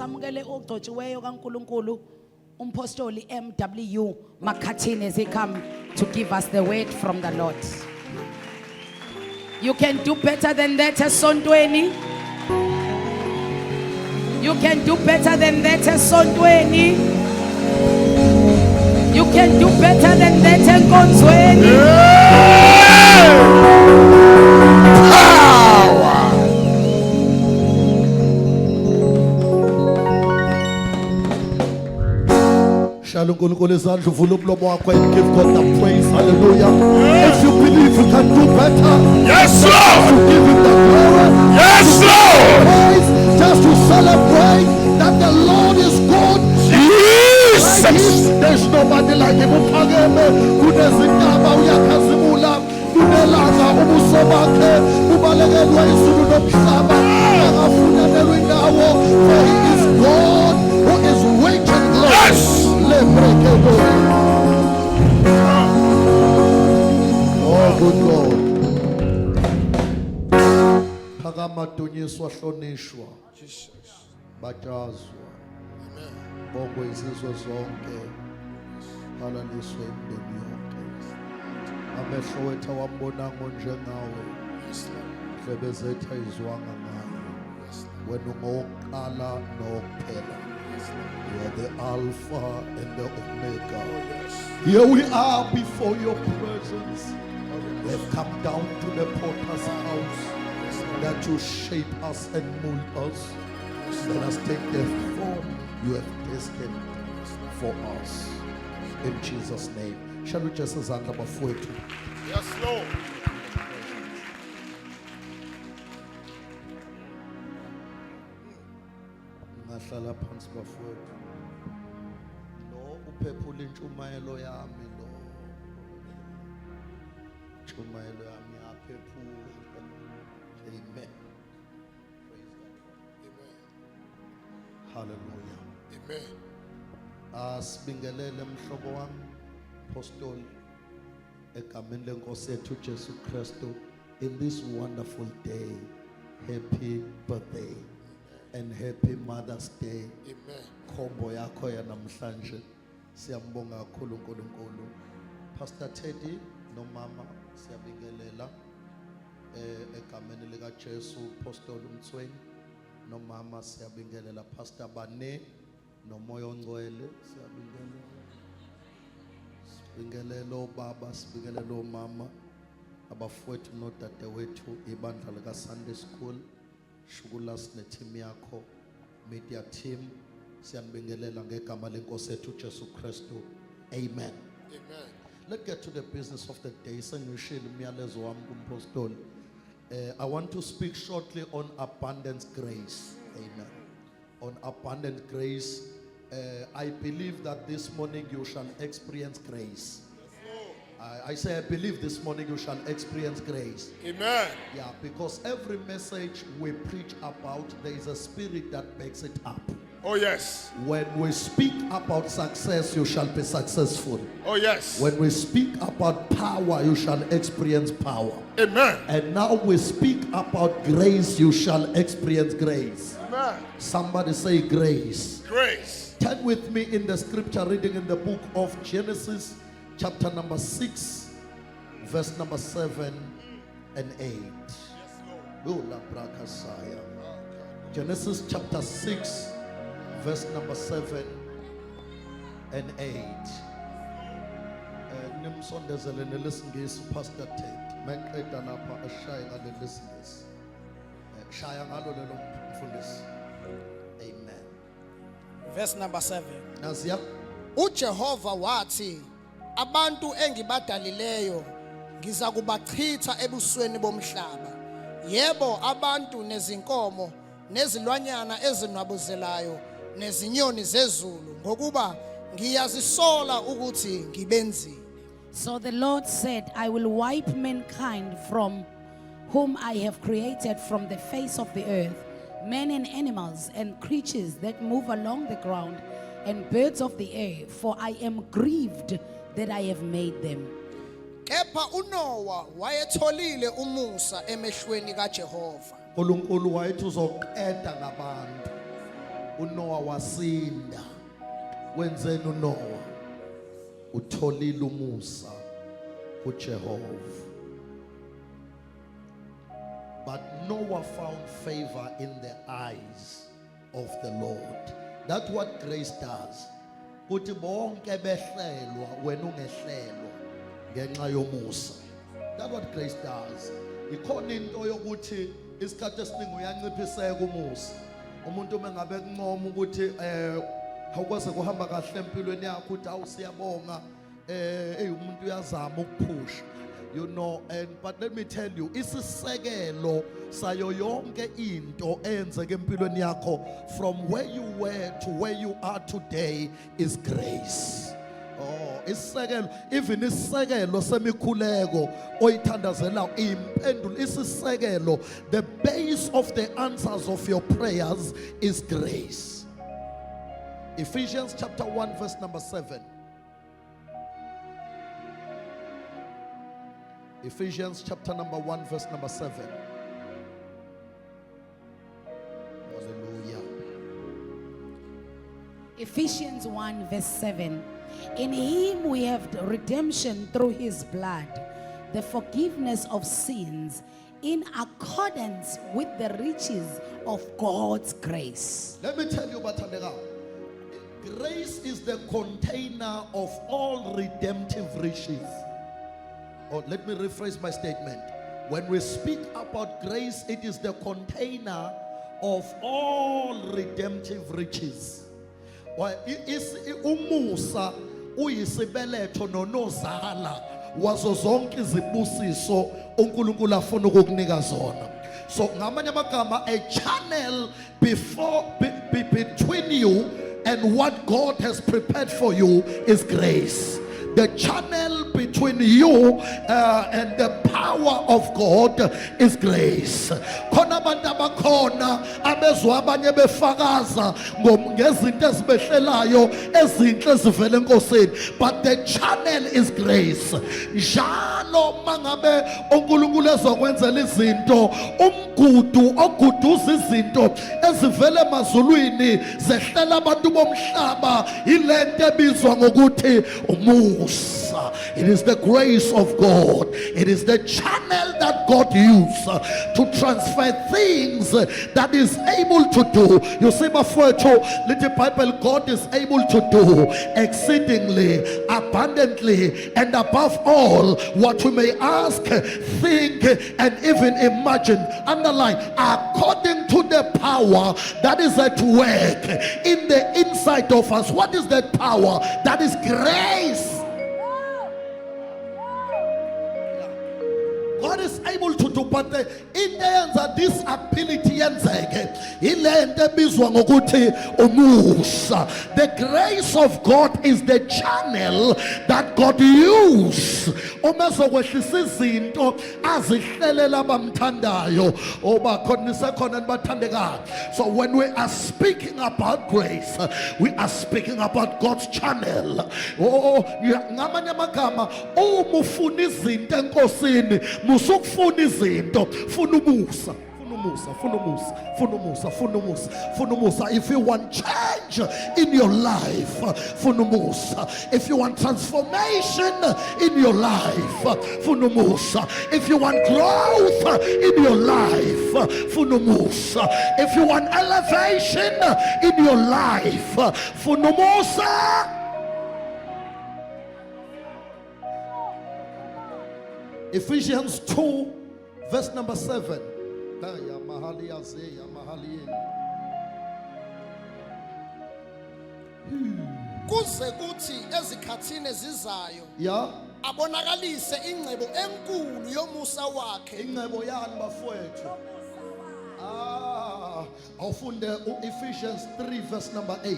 samukele ogcotshiweyo kaNkuluNkulu umpostoli MW Makhathini as he come to give us the word from the Lord. You can do better than that esontweni. You can do better than that esontweni. You can do better than that enkonzweni. Shall uNkulunkulu izandla uvule umlomo wakho and give God the praise. Hallelujah. If you believe you can do better, Yes, Lord. to give him the glory. Yes, Lord. Praise, just to celebrate that the Lord is good. Like Jesus. him, there's nobody like him. Uphakeme kunezintaba uyakhazimula kunelanga ubuso bakhe ubalekelwa izulu nomhlaba akafunyanelwa indawo, for he is God who is rich in glory. Yes. Oh, good God. Phakama dunyiswa hlonishwa batshazwa bonke izizwe zonke balaliswe imindeni yonke. Amehlo wethu awambonanga njengawe, indlebe zethu ayizwanga ngayo. Wena ungowokuqala nowokuphela. You are the Alpha and the Omega. Here we are before your presence. We have come down to the potter's house that you shape us and mold us. Let us take the form you have destined for us. In Jesus' name. Shall we just stand up before you? Yes, Lord. Ngahlala phansi bafowethu. Lo uphephula intshumayelo yami lo. Intshumayelo yami yaphephula. Amen. Praise God. Hallelujah. Amen. Sibingelele mhlobo wami apostoli egameni lenkosi yethu Jesu Kristu in this wonderful day. Happy birthday. And happy Mother's Day. Amen. Khombo yakho ya namhlanje siyambonga kakhulu uNkulunkulu. Pastor Teddy nomama siyabingelela egameni lika Jesu Apostle Mthweni nomama siyabingelela Pastor Bane nomoya ongcwele siyabingelela. Sibingelela obaba sibingelela omama abafowethu nodadewethu ibandla lika Sunday School. Shukulas neteam yakho media team siyanibingelela ngegama lenkosi yethu Jesu Kristu. Amen. Amen. Let's get to the business of the day. Sengishilo umyalezo wami kumpostoli. I want to speak shortly on abundant grace. Amen. On abundant grace. I believe that this morning you shall experience grace. I say I believe this morning you shall experience grace. Amen. Yeah, because every message we preach about, there is a spirit that backs it up. Oh, yes. When we speak about success, you shall be successful. Oh, yes. When we speak about power, you shall experience power. Amen. And now we speak about grace, you shall experience grace. Amen. Somebody say grace. Grace. Turn with me in the scripture reading in the book of Genesis, chapter number 6, verse number 7 and 8. Yes, Lord. Genesis chapter 6, verse number 7 and 8. Nimsondezele nelesingisi Pastor Ted. Maqeda lapha ashaya ngale lesingisi. Shaya ngalo lelo mfundisi. Amen. Verse number 7. Naziya uJehova wathi, abantu engibadalileyo ngiza kubachitha ebusweni bomhlaba. Yebo, abantu nezinkomo nezilwanyana ezinwabuzelayo nezinyoni zezulu, ngokuba ngiyazisola ukuthi ngibenzile. So the Lord said, I will wipe mankind from whom I have created from the face of the earth, men and animals and creatures that move along the ground and birds of the air, for I am grieved that I have made them. Kepha uNoah wayetholile umusa emehlweni kaJehova. uNkulunkulu wayethi uzoqeda ngabantu. uNoah wasinda. Wenzeni uNoah? Utholile umusa kuJehova. But Noah found favor in the eyes of the Lord. That's what grace does. Kuthi bonke behlelwa wena ungehlelwa ngenxa yomusa. That's what grace does. Ikhona into yokuthi isikhathi esiningi uyanciphiseka umusa. Umuntu mengabe kunqoma ukuthi awukwaze kuhamba kahle empilweni yakho uthi awusiyabonga umuntu uyazama ukuphusha. You know, but let me tell you, isisekelo sayo yonke into eyenzeke empilweni yakho from where you were to where you are today is grace. Oh, isisekelo, even isisekelo semikhuleko oyithandazela impendulo, isisekelo, the base of the answers of your prayers is grace. Ephesians chapter 1 verse number 7. Ephesians chapter number 1 verse number 7. Hallelujah. Ephesians 1 verse 7. In him we have redemption through his blood, the forgiveness of sins, in accordance with the riches of God's grace. Let me tell you, Batandega, grace is the container of all redemptive riches. Or let me rephrase my statement. When we speak about grace, it is the container of all redemptive riches. Umusa uyisibeletho nonozala wazo zonke izibusiso uNkulunkulu afuna ukukunika zona. So ngamanye amagama, a channel between you and what God has prepared for you is grace. The channel between you and the power of God is grace. Khona abantu abakhona abezwa abanye befakaza ngezinto ezibehlelayo ezinhle ezivela enkosini, but the channel is grace. Njalo mangabe uNkulunkulu ezokwenzela izinto, umgudu oguduza izinto ezivela emazulwini zehlela abantu bomhlaba, ilento ebizwa ngokuthi umusa. It is the grace of God. It is the channel that God uses to transfer things that is able to do. You see, bafowethu, little Bible, God is able to do exceedingly, abundantly, and above all what we may ask, think, and even imagine. Underline, according to the power that is at work in the inside of us. What is that power? That is grace. God is able to do, but in the answer, this ability the grace of God is the channel that God uses. So when we are speaking about grace, we are speaking about God's channel. Musukufuna izinto, funa umusa, funa umusa. If you want change in your life, funa umusa. If you want transformation in your life, funa umusa. If you want growth in your life, funa umusa. If you want elevation in your life, funa umusa. Ephesians 2 verse number 7. Kuze kuthi ezikhathini ezizayo abonakalise ingcebo enkulu yomusa wakhe. Ingcebo yani bafowethu? Awufunde Ephesians 3 verse number 8.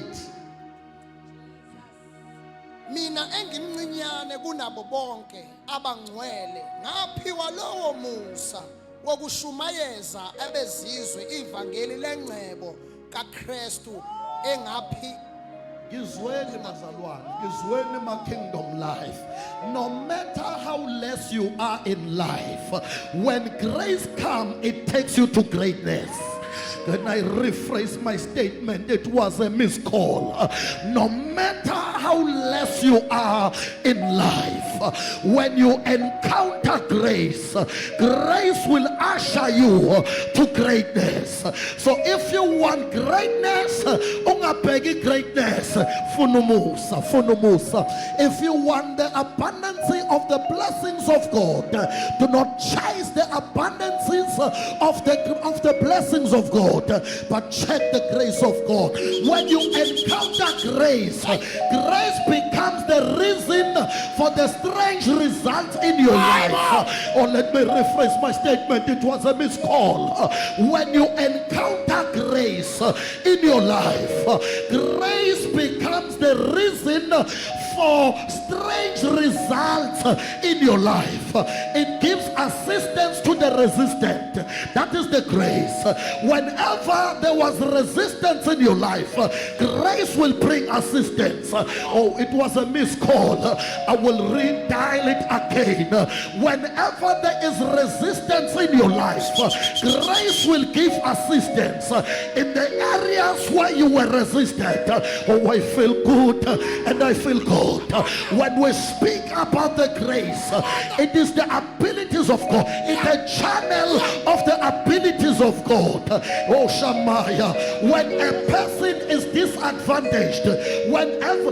Mina engimncinyane kunabo bonke abangcwele ngaphiwa lowo musa wokushumayeza abezizwe ivangeli lengcebo kaKristu engaphi. Gizweni mazalwane, gizweni ma kingdom life. No matter how less you are in life, when grace comes, it takes you to greatness. Can I rephrase my statement? It was a missed call. No matter how less you are in life, when you encounter grace, grace will usher you to greatness. So if you want greatness, ungabheki greatness, funumusa, funumusa. If you want the abundance of the blessings of God, do not chase the abundances of the blessings of God, but check the grace of God. When you encounter grace, grace becomes the reason for the strange results in your life. Or let me rephrase my statement. It was a missed call. When you encounter grace in your life, grace becomes the reason for strange results in your life. It gives assistance to the resistant. That is the grace. Whenever there was resistance in your life, grace will bring assistance. Oh, it was a missed call. I will redial it again. Whenever there is resistance in your life, grace will give assistance in the areas where you were resistant. Oh, I feel good and I feel good. When we speak about the grace, it is the abilities of God. It's a channel of the abilities of God. Oh, Shamaya, when a person is disadvantaged, whenever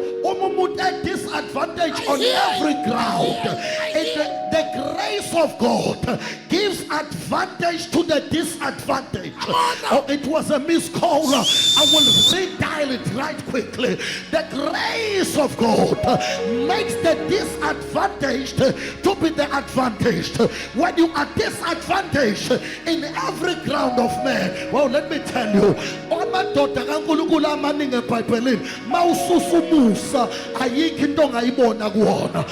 a disadvantage on every ground, the grace of God gives advantage to the disadvantaged. Oh, it was a missed call. I will redial it right quickly. The grace of God makes the disadvantaged to be the advantaged. When you are disadvantaged in every ground of man, well, let me tell you, amadoda kaNkulunkulu amaningi eBhayibhelini mawususumusa ayikho into ongayibona kuwona.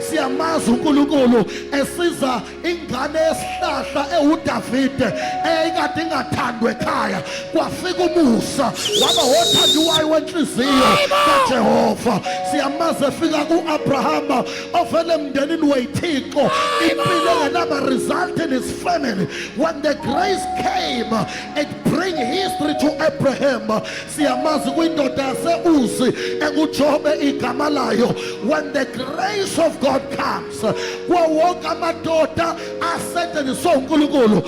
Siyamazi uNkulunkulu esiza ingane yesihlahla eUDavide ekade ingathandwa ekhaya, kwafika umusa waba othandiwayo wenhliziyo kaJehova. Siyamazi efika kuAbrahama ovele emndenini weThixo, impilo engenaba result in his family. When the grace came, it bring history to Abraham. Siyamazi kwindoda yaseUzi ekuJobe igama layo. When the grace of God comes, kuwo wonke amadoda asetshenziswa uNkulunkulu,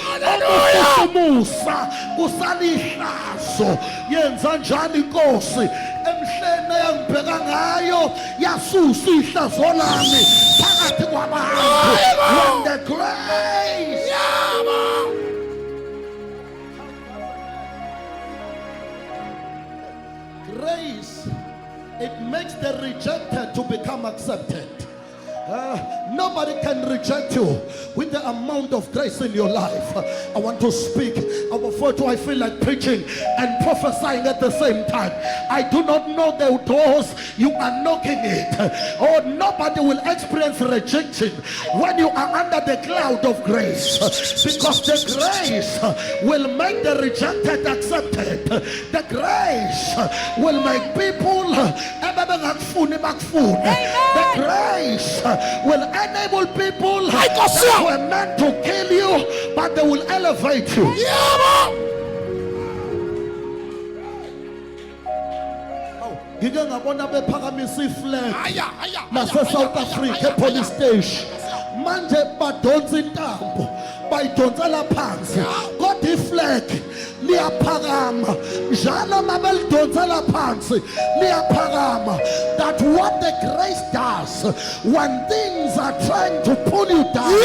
umusa kusalihlazo. Yenza njani inkosi emhlene yangibheka ngayo yasusa ihlazo lami phakathi kwabantu. When the grace grace, it makes the rejected to become accepted. Nobody can reject you with the amount of grace in your life. I want to speak. Before I feel like preaching and prophesying at the same time. I do not know the doors you are knocking it. Or nobody will experience rejection when you are under the cloud of grace. Because the grace will make the rejected accepted. The grace will make people the grace will enable people that were meant to kill you, but they will elevate you. Ngike ngabona bephakamisa iflag nase South Africa police station. Manje badonsa intambo bayidonsela phansi kodwa iflag liyaphakama njalo mabelidonsela phansi liyaphakama. That what the grace does when things are trying to pull you down,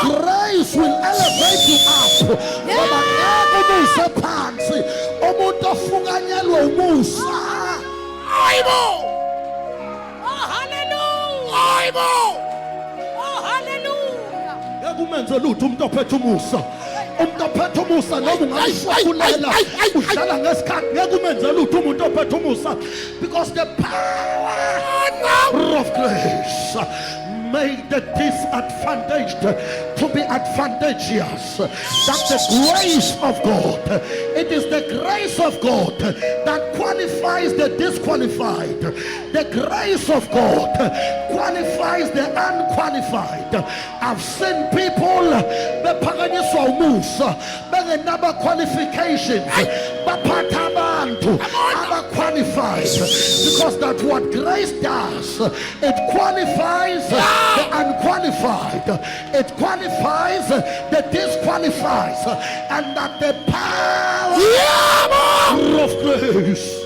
grace will elevate you up. Ngoba ngeke ubuse phansi umuntu ofukanyelwe umusa. Oh, hallelujah. Oh, hallelujah. Kumenze lutho umuntu ophethe umusa. Umuntu ophethe umusa noma ungayishwakulela udlala ngesikhathi ngeke umenze lutho umuntu ophethe umusa, because the power of grace made the disadvantaged to be advantageous. That the grace of God, it is the grace of God that qualifies the disqualified. The grace of God qualifies the unqualified. I've seen people bephakanyiswa umusa bengenaba qualifications baphatha abantu qualified, because that's what grace does. It qualifies the unqualified, it qualifies the disqualified, and that the power of grace,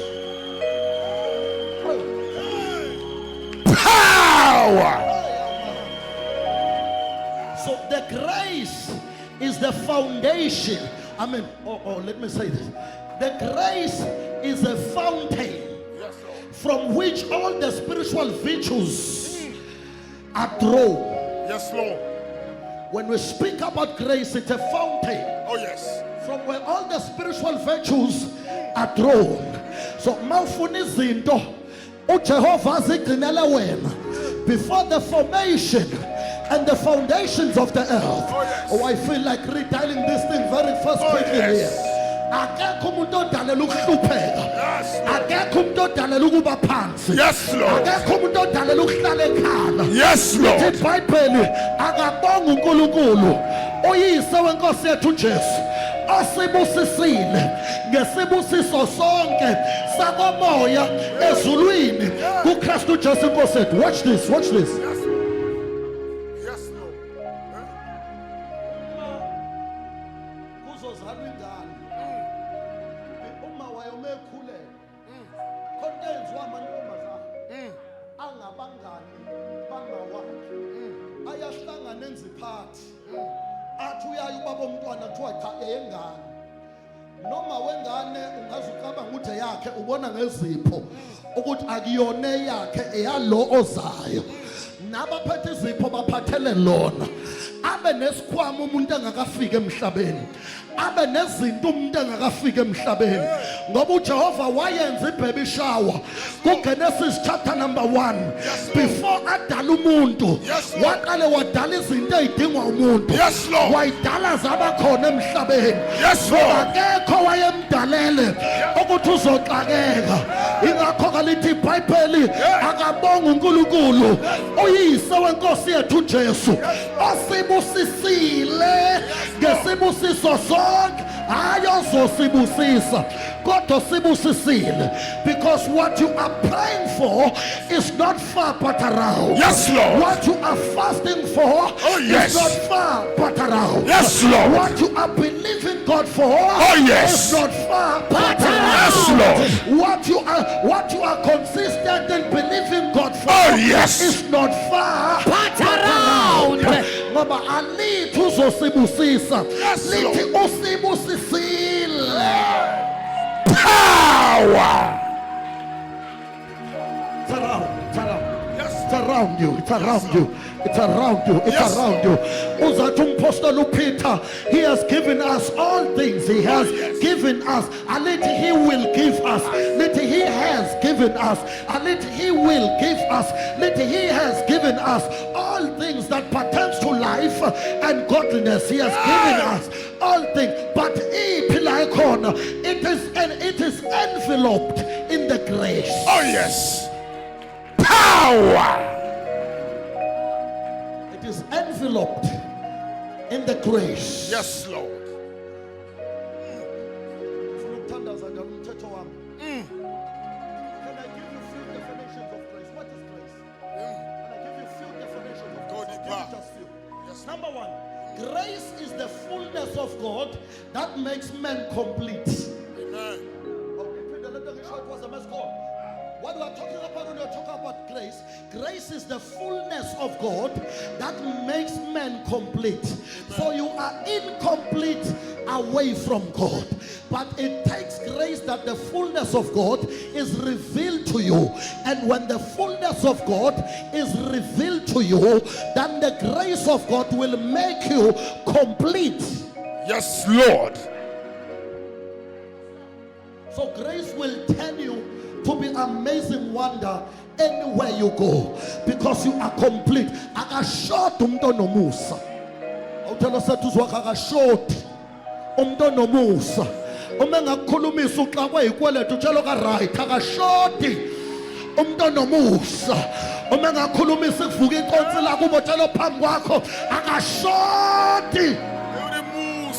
Power. so the grace is the foundation. Let me say this. The grace is a fountain from which all the spiritual virtues are drawn. Yes, Lord. When we speak about grace, it's a fountain Oh, yes. from where all the spiritual virtues are drawn. So, mawufuna izinto uJehova azigcinele wena before the formation and the foundations of the earth. Oh, yes. I feel like redialing this thing very first quickly yes. here. Akekho umuntu odalela ukuhlupheka. Yes, Lord. Akekho umuntu odalela ukuba phansi. Yes, Lord. Akekho umuntu odalela ukuhlala ekhala. Yes, Lord. iBhayibheli akabonga uNkulunkulu uyise wenkosi yethu uJesu osibusisile ngesibusiso sonke sakomoya ezulwini kuKristu uJesu inkosi yethu. Watch this, watch this. Yes, Lord. Yes, Lord. Kuzozalwa ingane uma wayomekhuleka konke enziwa amantombazane angabangani bangawakhe ayahlangana enziphathi athi uyayi ubaba omntwana kuthiwa cha eyengane noma wengane ungaze ucabanga ukuthi eyakhe ubona ngezipho ukuthi akuyona eyakhe eyalo ozayo nabaphethe izipho baphathele lona abe nesikhwama umuntu engakafika emhlabeni abe nezinto umuntu engakafika emhlabeni ngoba uJehova wayenza ibaby shower kuGenesis chapter number 1 before adala umuntu waqale wadala izinto ezidingwa umuntu Yes, Lord. wayidala zaba khona emhlabeni Yes, Lord. akekho wayemdalele ukuthi uzoxakeka ingakho kalithi iBhayibheli akabonga uNkulunkulu uyise wenkosi yethu uJesu osibusisile ngesibusiso sonke hayi ozosibusisa kodwa sibusisile, because what you are praying for is not far but around. Yes, Lord. What you are fasting for yes. is not far but around. Yes, Lord. What you are believing God for yes. is not far but around. Yes, Lord. What you are consistent in believing God for yes. is not far but around. Ngoba alithi uzosibusisa, lithi usibusisile. Power. It's around. Yes. It's around you. It's around you. It's around you. It's around you. Uzathi umpostoli uPeter, he has given us all things. He has given us. Alithi he will give us. Lithi he has given us. Alithi he will give us. Lithi he has given us all things that pertains to life and godliness. He has given us all things. But it is enveloped in the grace. Oh yes. Power. It is enveloped in the grace. Yes, Lord. Can I give you few definitions of grace? What is grace? Can I give you few definitions of Go grace? deeper. I'll give you just few. Yes. Number one, grace is the fullness of God that makes men complete. Amen. What we are talking about when we are talking about grace, grace is the fullness of God that makes men complete. So you are incomplete away from God, but it takes grace that the fullness of God is revealed to you, and when the fullness of God is revealed to you, then the grace of God will make you complete. Yes, Lord. So grace will turn you to be amazing wonder anywhere you go because you are complete. Akashoti umuntu onomusa. Awuthela sethu wakhe akashoti umuntu onomusa. Uma ngakukhulumisa uxa kweyikweletu utshela ka right akashoti umuntu onomusa. Uma ngakukhulumisa kuvuka inkonsi la kubo utshela phambi kwakho akashoti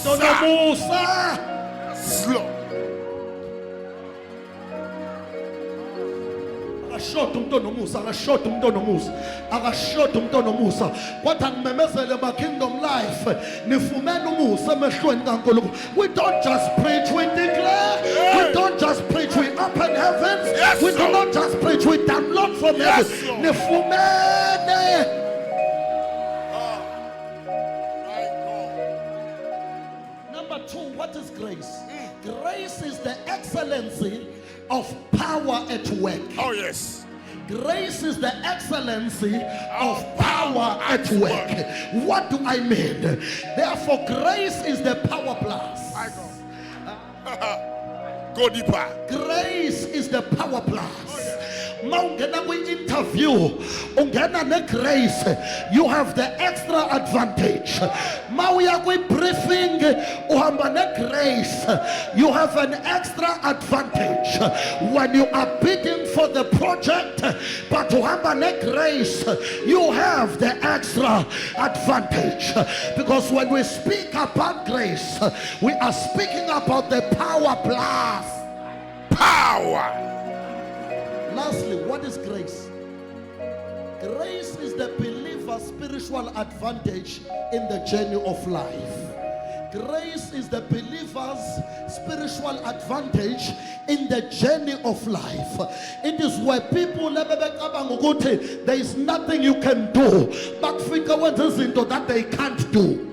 onomusa. Yes, Lord. Akashoti umuntu onomusa, akashoti umuntu onomusa, akashoti umuntu onomusa. Kodwa ngimemezele ba Kingdom Life nifumene umusa emehlweni kaNkulunkulu. We don't just preach, we declare. We don't just preach, we open heavens. Yes, We do Lord. not just preach, we download from Yes, heaven. Lord. Nifumene. Number two, what is grace? Grace is the excellency of power at work. Oh, yes. Grace is the excellency of power at work. What do I mean? Therefore, grace is the power plus. My God. Go deeper. Grace is the power plus. Maungena kwi-interview ungena ne-grace, you have the extra advantage. Mawuya kwi-briefing uhamba ne-grace, you have an extra advantage. When you are bidding for the project but uhamba ne-grace, you have the extra advantage. Because when we speak about grace, we are speaking about the power plus. Power. Lastly, what is grace? Grace is the believer's spiritual advantage in the journey of life. Grace is the believer's spiritual advantage in the journey of life. It is where people there is nothing you can do, but figure what is into that they can't do.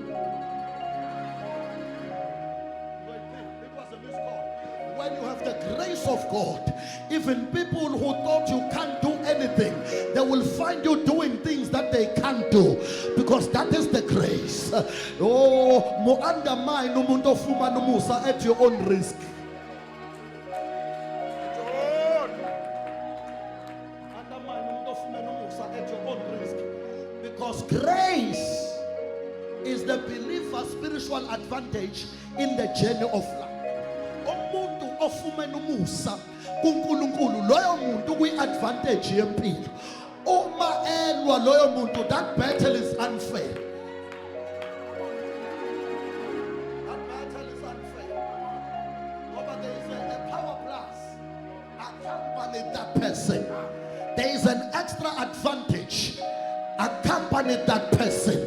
When you have the grace of God, even people who thought you can't do anything, they will find you doing things that they can't do, because that is the grace. Oh, mo undermine umuntu ofumana umusa at your own risk. Undermine umuntu ofumana umusa at your own risk, because grace is the believer's spiritual advantage in the journey of life. Umuntu ofumana umusa kuNkulunkulu, loyo muntu kwi-advantage yempilo. Uma elwa loyo muntu, that battle is unfair. That battle is unfair. But there is a power plus accompany that person. There is an extra advantage accompany that person.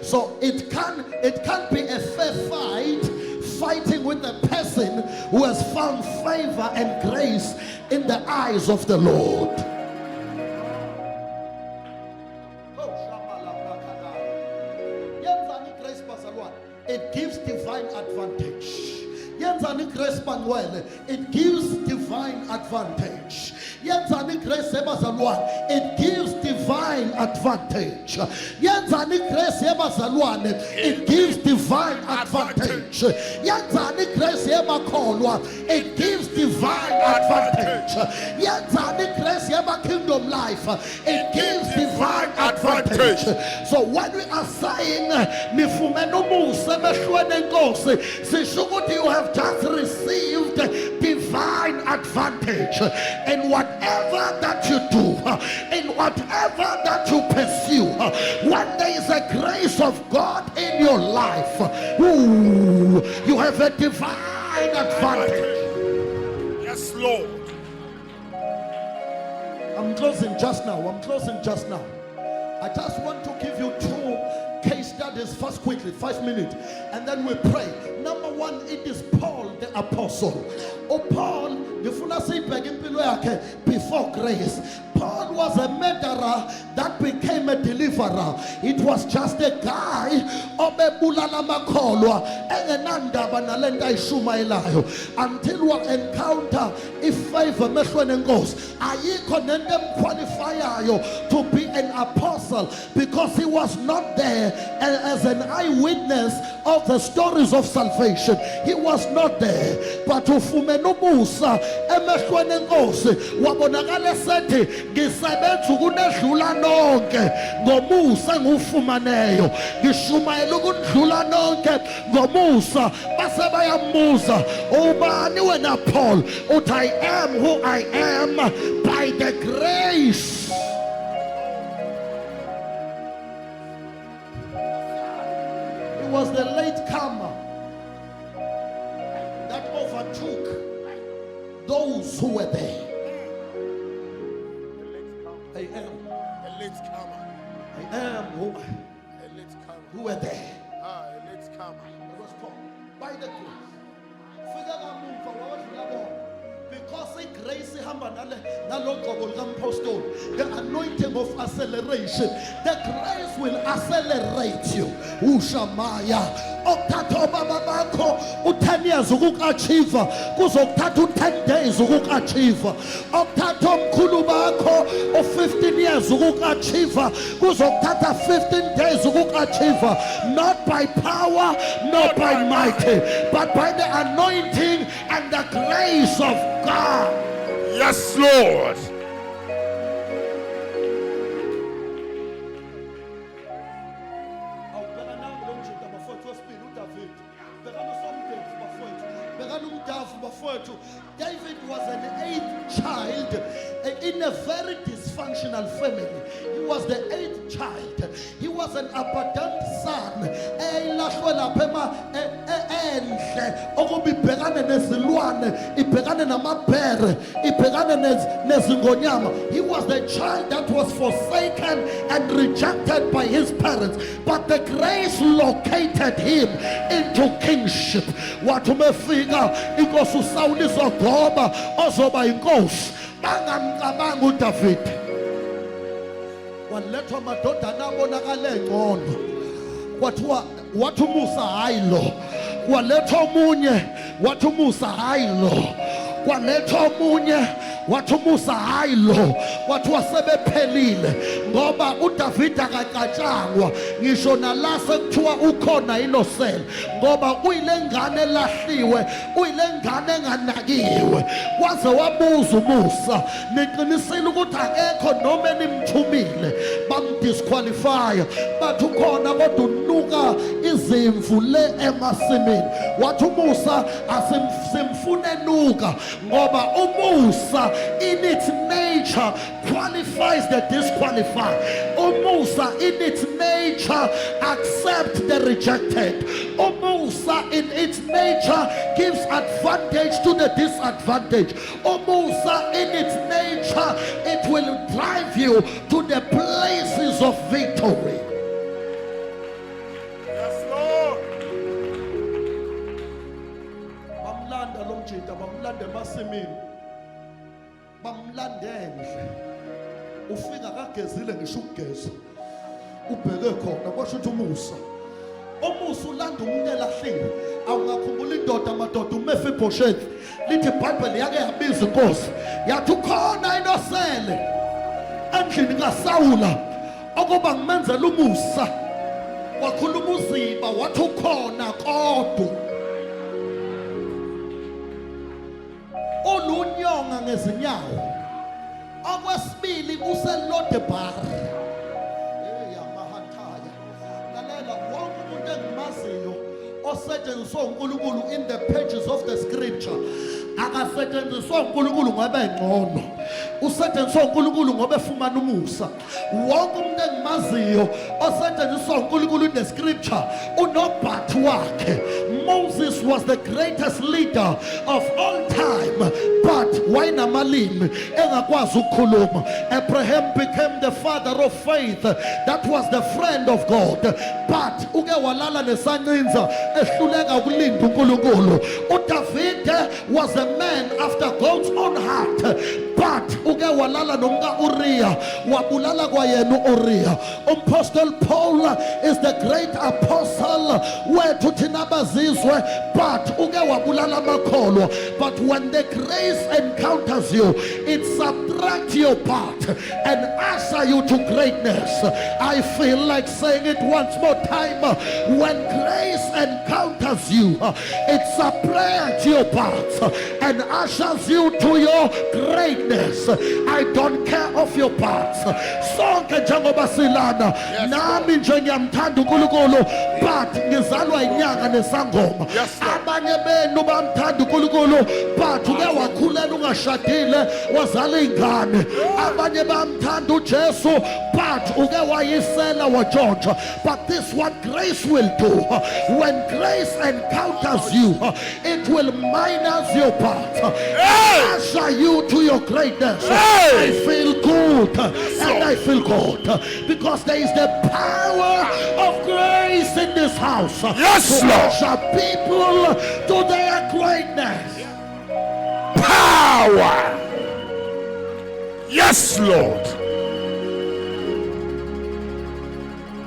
So it can't be a fair fight, fighting with a person who has found favor and grace in the eyes of the Lord. It gives divine advantage. It gives divine advantage. It gives divine advantage. It gives divine advantage. It gives divine advantage. Kingdom Life, it gives divine advantage. So when we are saying you have just received divine advantage in whatever that you do, in whatever that you pursue. When there is a grace of God in your life, you have a divine advantage. Yes, Lord. I'm closing just now. I just want to give you two case studies first, quickly, 5 minutes, and then we pray. Number one, it is Paul the apostle. Oh, Paul, before grace, Paul was a murderer that became a deliverer. It was just a guy until we encounter if favor qualify to be a an apostle because he was not there as an eyewitness of the stories of salvation. He was not there, but ufumene umusa emehlweni enkosi wabonakala esethi ngisebenza ukunedlula nonke ngomusa engiwufumaneyo, ngishumayela ukudlula nonke ngomusa. Base bayambuza, ubani wena Paul? Uthi I am who I am by the grace. It was the late comer that overtook those who were there. I am. A late comer. I am who A late comer. were there. A late comer. It was Paul. By the grace. Figure that move for what you have. Because the grace the anointing of acceleration, the grace will accelerate you. Ushamaya. Okuthatha obaba bakho u10 years ukukachieva kuzokuthatha u10 days ukukachieva. Okuthatha omkhulu bakho u15 years ukukachieva kuzokuthatha 15 days ukukachieva. Not by power, not by mighty, but by the anointing and the grace of God. Yes, Lord. David was an 8th child in a very dysfunctional family. He was the 8th child. He was an abandoned son. He was the child that was forsaken and rejected by his parents, but the grace located him into kingship. What umefika inkosi uSaul izogoba ozoba inkosi. Bangamcabanga uDavid. Walethwa amadodana abonakala engcono. Kwathiwa wathi umusa hayi lo. Walethwa omunye wathi umusa hayi lo. Kwalethwa omunye wathi umusa hayi lo. Kwathiwa sebephelile ngoba uDavid akacatshangwa ngisho nalase kuthiwa ukhona inosel ngoba uyilengane elahliwe, uyilengane enganakiwe. Waze wabuza umusa, niqinisile ukuthi akekho noma enimthumile bamdisqualify, bathi ukhona kodwa unuka izimvu le emasimini. Wathi umusa asimfune nuka ngoba umusa in its nature qualifies the disqualified. Umusa in its nature accepts the rejected. Umusa in its nature gives advantage to the disadvantaged. Umusa in its nature, it will drive you to the places of victory. Yes, Lord. Bamlanda lo mjita, bamlanda emasimini. Bamlandele. Ufika kagezile ngisho ukugeza. Ubheke khona kwasho ukuthi umusa. Umusa ulanda umuntu elahliwe. Awungakhumbula indoda amadoda uMephibosheth. Lithi iBhayibheli yake yabiza inkosi. Yathi ukhona inosele endlini kaSawula okuba ngimenzela umusa. Wakhuluma uZiba wathi ukhona kodwa olunyonga ngezinyawo. Okwesibili useLodebar. Yamahathaya. Lalela wonke umuntu engimaziyo osetshenziswa uNkulunkulu in the pages of the scripture. Akasetshenziswa uNkulunkulu ngoba engcono. Usetshenziswa uNkulunkulu ngoba efumana umusa. Wonke umuntu engimaziyo osetshenziswa uNkulunkulu in the scripture unobathu wakhe. Moses was the greatest leader of all time, but wayenamalimi engakwazi ukukhuluma. Abraham became the father of faith. That was the friend of God, but uke walala nesancinza ehluleka ukulinda uNkulunkulu. uDavid was a man after God's own heart, but uke walala nomka Uriah, wabulala kwa yenu Uriah. Apostle Paul is the great apostle wethu thina bazizwe, but uke wabulala makholwa. But when the grace encounters you, it subtracts your part and usher you to greatness. I feel like saying it once more time. When grace encounters you, it subtracts your part and ushers you to your greatness. I don't care of your parts. Sonke njengoba silana nami nje ngiyamthanda uNkulunkulu, but ngizalwa inyanga nesangoma. Abanye benu bamthanda uNkulunkulu, but uke wakhulela ungashadile wazala ingane. Abanye bamthanda uJesu, but uke wayisela wajotha. But this what grace will do. When grace encounters you, it will minus your part, usher you to your greatness. I feel good and I feel good because there is the power of grace in this house. Yes, to Lord. usher people to their greatness. Power. Yes, Lord.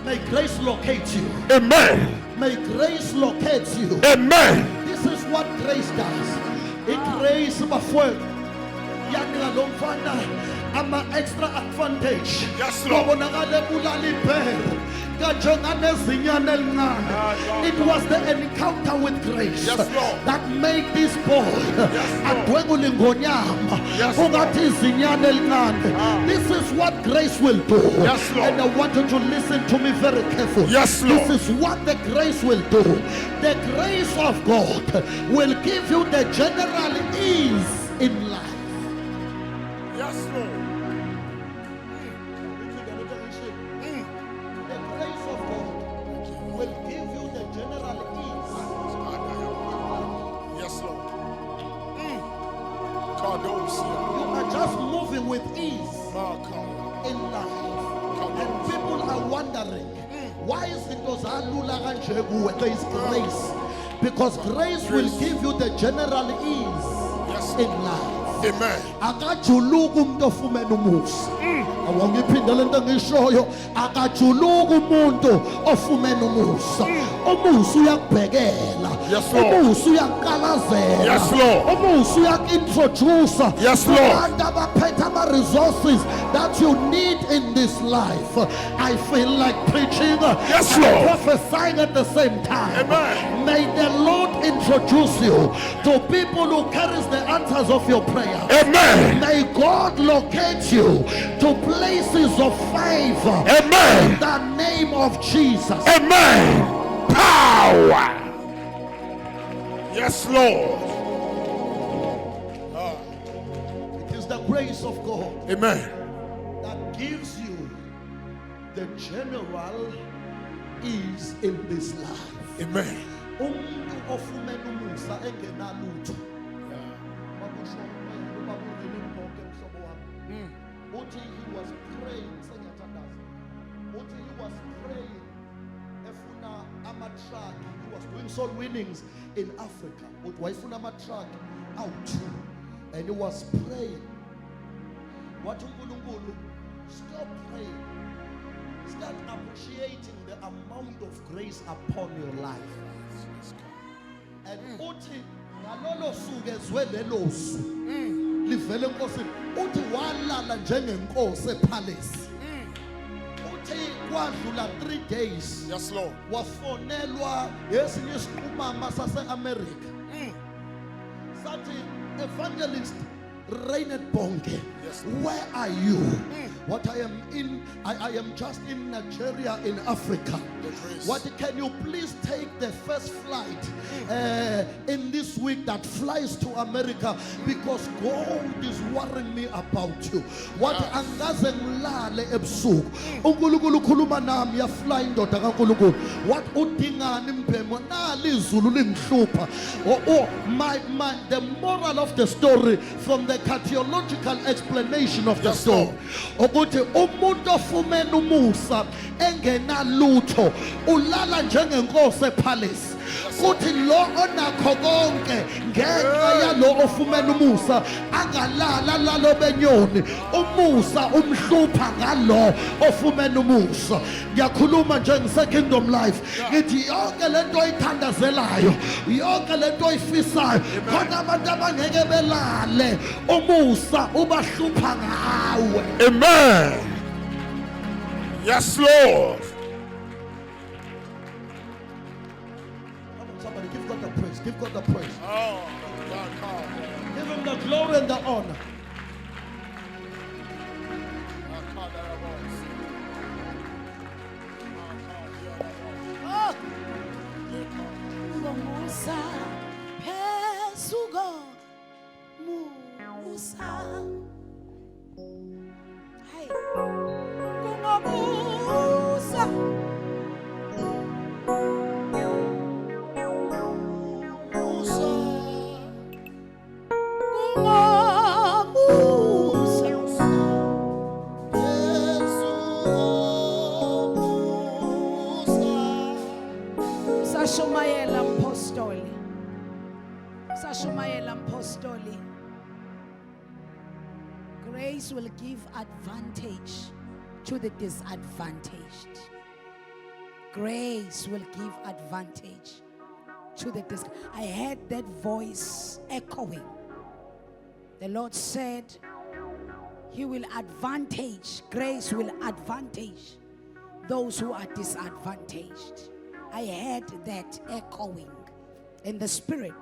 May grace locate you. Amen. May grace locate you. Amen. This is what grace does. It grace bafowethu yanika lo mfana ama extra advantage. Yes, Lord. Babonakala bulala ibhele kanjengane ezinyane elincane. It was the encounter with grace Yes, Lord. that made this boy adwengula ingonyama Yes, ungathi izinyane elincane. This is what grace will do. Yes, Lord. And I want you to listen to me very carefully. Yes, Lord. This is what the grace will do. The grace of God will give you the general ease in life. Yes, Lord. The grace of God will give you the general ease. Yes, Lord. You are just moving with ease in life. And people are wondering, why is it there is grace? Because grace will give you the general ease in life. Amen. Akajuluka umuntu ofumene umusa. Awungiphindele into engishoyo, akajuluka umuntu ofumene umusa. Umusa uyakubhekela. Yes, Lord. Umusa uyakalazela. Yes, Lord. Umusa uyakintroduce. Yes, Lord. Abantu abaphethe ama-resources that you need in this life. I feel like preaching Yes, and Lord. prophesying at the same time. Amen. May the Lord introduce you to people who carries the answers of your prayer. Amen. May God locate you to places of favor. Amen. In the name of Jesus. Amen. Power. Yes, Lord. It is the grace of God Amen. that gives you the general ease in this life. Amen. Umuntu ofumene umusa engenalutho. Bakusho ubabulele bonke mhlobo wami. Uthi he was praying sengiyatandaza. Uthi he was praying efuna ama-truck. He was doing soul winnings in Africa. Uthi wayefuna ama-truck awu-2 and he was praying. Wathi uNkulunkulu, stop praying. Start appreciating the amount of grace upon your life. And uthi ngalolo suku ezwe lelo su livele enkosini, uthi walala njengenkosi epalace. Uthi kwadlula 3 days Yes, Lord. wafonelwa esinye isiqhumama sase-America sathi, Evangelist Reinhard Bonke, where are you? What I am in, I am just in Nigeria in Africa. What can you please take the first flight in this week that flies to America, because God is worrying me about you. What angaze ngilale ebusuku uNkulunkulu ukhuluma nami ya fly indoda kaNkulunkulu. What udingani mphemo nali izulu lingihlupha. The moral of the story from the cardiological explanation of the story ukuthi umuntu ofumene umusa engenalutho ulala njengenkosi epalace. kuthi lo onakho konke ngenxa yalo ofumene umusa angalala lalo benyoni umusa umhlupha ngalo ofumene umusa. Ngiyakhuluma nje ngise-Kingdom Life ngithi yonke lento oyithandazelayo yonke lento oyifisayo khona abantu abangeke belale umusa ubahlupha ngawe. Amen. Yes, Lord. Come on, somebody give God the praise. Give God the praise. Oh, God, God. Give him the glory and the honor. Ngomusa phezuko musa. Hey. Kungomusa. Musa, Kungomusa. Yesu, Musa. Sashumayela mpostoli. Sashumayela mpostoli. Grace will give advantage to the disadvantaged. Grace will give advantage to the I heard that voice echoing. The Lord said, He will advantage, grace will advantage those who are disadvantaged. I heard that echoing in the spirit.